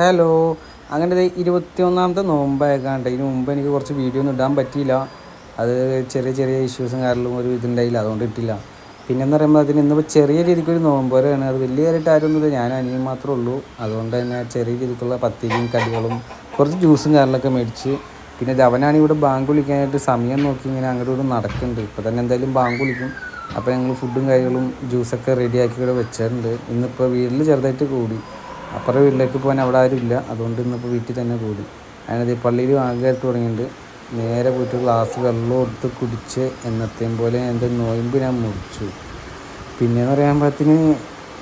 Hello. അങ്ങനെ 21-ാമത്തെ നോമ്പായക്കാണ്ട് ഇതിന് മുമ്പ് എനിക്ക് കുറച്ച് വീഡിയോ ഒന്നും ഇടാൻ പറ്റിയില്ല. അത് ചെറിയ ചെറിയ ഇഷ്യൂസും കാരണം ഒരു ഇതുണ്ടായില്ല, അതുകൊണ്ട് ഇട്ടില്ല. പിന്നെന്ന് പറയുമ്പോൾ അതിന് ഇന്നിപ്പോൾ ചെറിയ രീതിക്കൊരു നോമ്പോരാണ്. അത് വലിയ കാര്യമായിട്ട് ആരൊന്നുമില്ല, ഞാൻ അനിയൻ മാത്രമേ ഉള്ളൂ. അതുകൊണ്ട് തന്നെ ചെറിയ രീതിക്കുള്ള പത്തിരിയും കടികളും കുറച്ച് ജ്യൂസും കാര്യങ്ങളൊക്കെ മേടിച്ച്, പിന്നെ അവനാണ് ഇവിടെ ബാങ്ക് വിളിക്കാനായിട്ട് സമയം നോക്കി ഇങ്ങനെ അങ്ങോട്ട് ഇവിടെ നടക്കുന്നുണ്ട്. ഇപ്പോൾ തന്നെ എന്തായാലും ബാങ്ക് വിളിക്കും. അപ്പോൾ ഞങ്ങൾ ഫുഡും കാര്യങ്ങളും ജ്യൂസൊക്കെ റെഡിയാക്കി ഇവിടെ വെച്ചിട്ടുണ്ട്. ഇന്നിപ്പോൾ വീട്ടിൽ ചെറുതായിട്ട് കൂടി, അപ്പുറം വീട്ടിലേക്ക് പോകാൻ അവിടെ ആരും ഇല്ല, അതുകൊണ്ട് ഇന്നിപ്പോൾ വീട്ടിൽ തന്നെ കൂടി. അതിനത് പള്ളിയിൽ വാങ്ങായിട്ട് തുടങ്ങിയിട്ടുണ്ട്. നേരെ പോയിട്ട് ഗ്ലാസ് വെള്ളം എടുത്ത് കുടിച്ച് എന്നത്തെയും പോലെ എൻ്റെ നോയമ്പ് ഞാൻ മുറിച്ചു. പിന്നെയെന്ന് പറയുമ്പോഴത്തേന്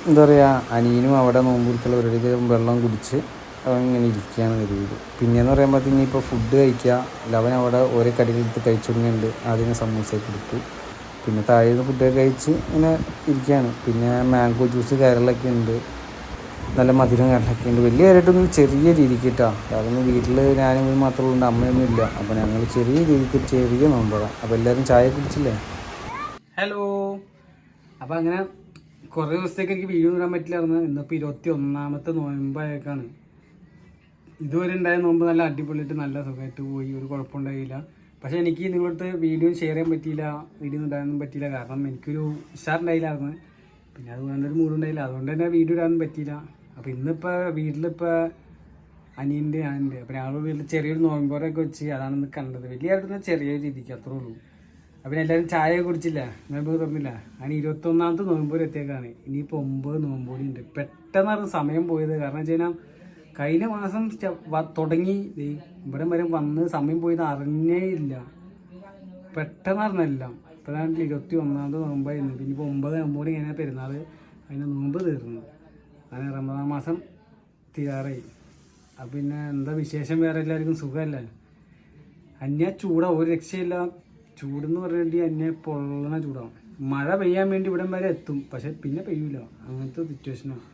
എന്താ പറയുക, അനിയനും അവിടെ നോമ്പ് കുടിക്കുള്ള ഒരു വെള്ളം കുടിച്ച് അവൻ ഇങ്ങനെ ഇരിക്കുകയാണ് കരുതിയത്. പിന്നെയെന്ന് പറയുമ്പോഴത്തേന് ഇപ്പോൾ ഫുഡ് കഴിക്കുക, അവൻ അവിടെ ഓരോ കടികളെടുത്ത് കഴിച്ചു തുടങ്ങിയിട്ടുണ്ട്. ആദ്യം സമൂസയൊക്കെ എടുത്തു, പിന്നെ താഴെ നിന്ന് ഫുഡൊക്കെ കഴിച്ച് ഇങ്ങനെ ഇരിക്കുകയാണ്. പിന്നെ മാംഗോ ജ്യൂസ് കാര്യങ്ങളൊക്കെ ഉണ്ട്, നല്ല മധുരം കാര്യങ്ങളൊക്കെ ഉണ്ട്. വലിയ കാര്യമായിട്ടൊന്നും ചെറിയ രീതിക്ക് കേട്ടോ, അതൊന്നും വീട്ടിൽ ഞാനും മാത്രമേ ഉണ്ട്, അമ്മയൊന്നും ഇല്ല. അപ്പോൾ ഞങ്ങൾ ചെറിയ രീതിക്ക് ചെറിയ നോമ്പുകളാണ്. അപ്പോൾ എല്ലാവരും ചായ കുടിച്ചില്ലേ? ഹലോ. അപ്പോൾ അങ്ങനെ കുറേ ദിവസത്തേക്ക് എനിക്ക് വീഡിയോ ഇടാൻ പറ്റില്ലായിരുന്നു. ഇന്നിപ്പോൾ 21-ാമത്തെ നോയമ്പായേക്കാണ്. ഇതുവരെ ഉണ്ടായ നോമ്പ് നല്ല അടിപൊളിയായിട്ട് നല്ല സുഖമായിട്ട് പോയി, ഒരു കുഴപ്പമുണ്ടായില്ല. പക്ഷേ എനിക്ക് നിങ്ങളടുത്ത് വീഡിയോ ഷെയർ ചെയ്യാൻ പറ്റിയില്ല, വീഡിയോ ഇടാനൊന്നും പറ്റിയില്ല. കാരണം എനിക്കൊരു ഉഷാറുണ്ടായില്ലായിരുന്നു, പിന്നെ അതുകൊണ്ട് ഒരു മൂടുണ്ടായില്ല, അതുകൊണ്ട് തന്നെ വീഡിയോ ഇടാനൊന്നും പറ്റിയില്ല. അപ്പോൾ ഇന്നിപ്പോൾ വീട്ടിലിപ്പോൾ അനിയൻ്റെ ഞാനുണ്ട്. അപ്പോൾ ഞങ്ങൾ വീട്ടിൽ ചെറിയൊരു നോയമ്പോറൊക്കെ വെച്ച് അതാണ് ഇന്ന് കണ്ടത്. വലിയ ആയിട്ടൊന്നും ചെറിയ രീതിക്ക് അത്രേ ഉള്ളൂ. അപ്പം എല്ലാവരും ചായ കുടിച്ചില്ല, നോയമ്പ് തുറന്നില്ല. അങ്ങനെ 21-ാമത്തെ നോയമ്പോറ് എത്തിയേക്കാണ്. ഇനിയിപ്പോൾ 9 നോമ്പോടി ഉണ്ട്. പെട്ടെന്നാണ് സമയം പോയത്. കാരണം വെച്ച് കഴിഞ്ഞാൽ കഴിഞ്ഞ മാസം തുടങ്ങി ഇവിടെ വരെ വന്ന് സമയം പോയത് അറിഞ്ഞേ ഇല്ല. പെട്ടെന്നായിരുന്നെല്ലാം. ഇപ്പോഴാണ് 21-ാമത്തെ നോമ്പായിരുന്നു. പിന്നെ ഇപ്പോൾ 9 നോമ്പോടി കഴിഞ്ഞാൽ പെരുന്നാൾ, അതിന് നോമ്പ് തീർന്നു. അങ്ങനെ റമദാൻ മാസം തീരാറായി. അപ്പം പിന്നെ എന്താ വിശേഷം? വേറെ എല്ലാവർക്കും സുഖമല്ലേ? അന്യ ചൂടാണ്, ഒരു രക്ഷയില്ല. ചൂടെന്ന് പറഞ്ഞിട്ട് അന്യ പൊള്ളണ ചൂടാണ്. മഴ പെയ്യാൻ വേണ്ടി ഇവിടം വരെ എത്തും, പക്ഷെ പിന്നെ പെയ്യൂല. അങ്ങനത്തെ സിറ്റുവേഷനാണ്.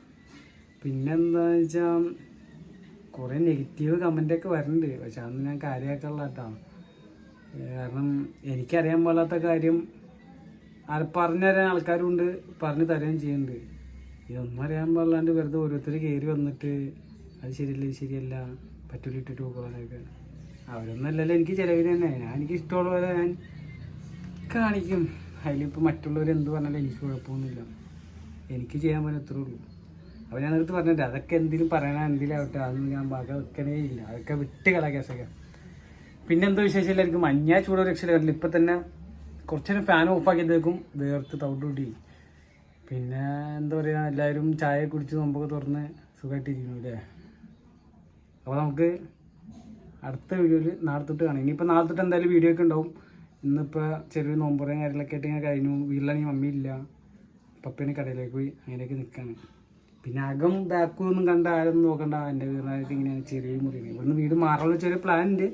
പിന്നെന്താണെന്ന് വെച്ചാൽ കുറേ നെഗറ്റീവ് കമൻ്റൊക്കെ വരുന്നുണ്ട്, പക്ഷെ അതൊന്നും ഞാൻ കാര്യമാക്കാനുള്ള കേട്ടോ. കാരണം എനിക്കറിയാൻ പാടാത്ത കാര്യം പറഞ്ഞു തരാൻ ആൾക്കാരുണ്ട്, പറഞ്ഞു തരുകയും ചെയ്യുന്നുണ്ട്. ഇതൊന്നും അറിയാൻ പാടില്ലാണ്ട് വെറുതെ ഓരോരുത്തർ കയറി വന്നിട്ട് അത് ശരിയല്ല, ഇത് ശരിയല്ല, പറ്റൂലിട്ടിട്ട് പോകാനൊക്കെ. അവരൊന്നും അല്ലല്ലോ എനിക്ക് ചിലവിന് തന്നെ. എനിക്ക് ഇഷ്ടമുള്ള പോലെ ഞാൻ കാണിക്കും. അതിലിപ്പോൾ മറ്റുള്ളവർ എന്ത് പറഞ്ഞാലും എനിക്ക് കുഴപ്പമൊന്നുമില്ല. എനിക്ക് ചെയ്യാൻ പറ്റുന്ന അത്രേ ഉള്ളൂ. അപ്പോൾ ഞാൻ അടുത്ത് പറഞ്ഞിട്ട് അതൊക്കെ എന്തെങ്കിലും പറയണ എന്തെങ്കിലാവട്ടെ, അതൊന്നും ഞാൻ വക വെക്കണേ ഇല്ല. അതൊക്കെ വിട്ട് കള കേസൊക്കെ. പിന്നെ എന്തോ വിശേഷമില്ലായിരിക്കും. മഞ്ഞ ചൂടോ രക്ഷയില്ല. ഇപ്പം തന്നെ കുറച്ച് നേരം ഫാൻ ഓഫാക്കിയതേക്കും വേർത്ത് തവിട്ടുകൂട്ടി. പിന്നെ എന്താ പറയുക, എല്ലാവരും ചായ കുടിച്ച് നോമ്പൊക്കെ തുറന്ന് സുഖമായിട്ടിരിക്കുന്നു അല്ലേ? അപ്പോൾ നമുക്ക് അടുത്ത വീഡിയോയിൽ നാളെ തൊട്ട് കാണാം. ഇനിയിപ്പോൾ നാളെ തൊട്ട് എന്തായാലും വീഡിയോ ഒക്കെ ഉണ്ടാവും. ഇന്നിപ്പോൾ ചെറിയ നോമ്പുറയും കാര്യങ്ങളൊക്കെ ആയിട്ട് ഇങ്ങനെ കഴിഞ്ഞു. വീട്ടിലാണെങ്കിൽ മമ്മിയില്ല, പപ്പേനെ കടയിലേക്ക് പോയി, അങ്ങനെയൊക്കെ നിൽക്കുകയാണ്. പിന്നെ അകം ബാക്കും ഒന്നും കണ്ട ആരൊന്നും നോക്കണ്ട. എൻ്റെ വീടിനായിട്ട് ഇങ്ങനെയാണ് ചെറിയ മുറിയാണ്. ഇവിടുന്ന് വീട് മാറാനുള്ള ചെറിയ പ്ലാൻ ഉണ്ട്.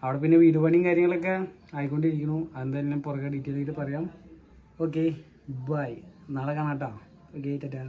അവിടെ പിന്നെ വീട് പണിയും കാര്യങ്ങളൊക്കെ ആയിക്കൊണ്ടിരിക്കുന്നു. അതെന്തായാലും പുറകെ ഡീറ്റെയിൽ ആയിട്ട് പറയാം. Okay, bye. നാളെ കാണാം കേട്ടോ. ഓക്കെ, ടാറ്റാ.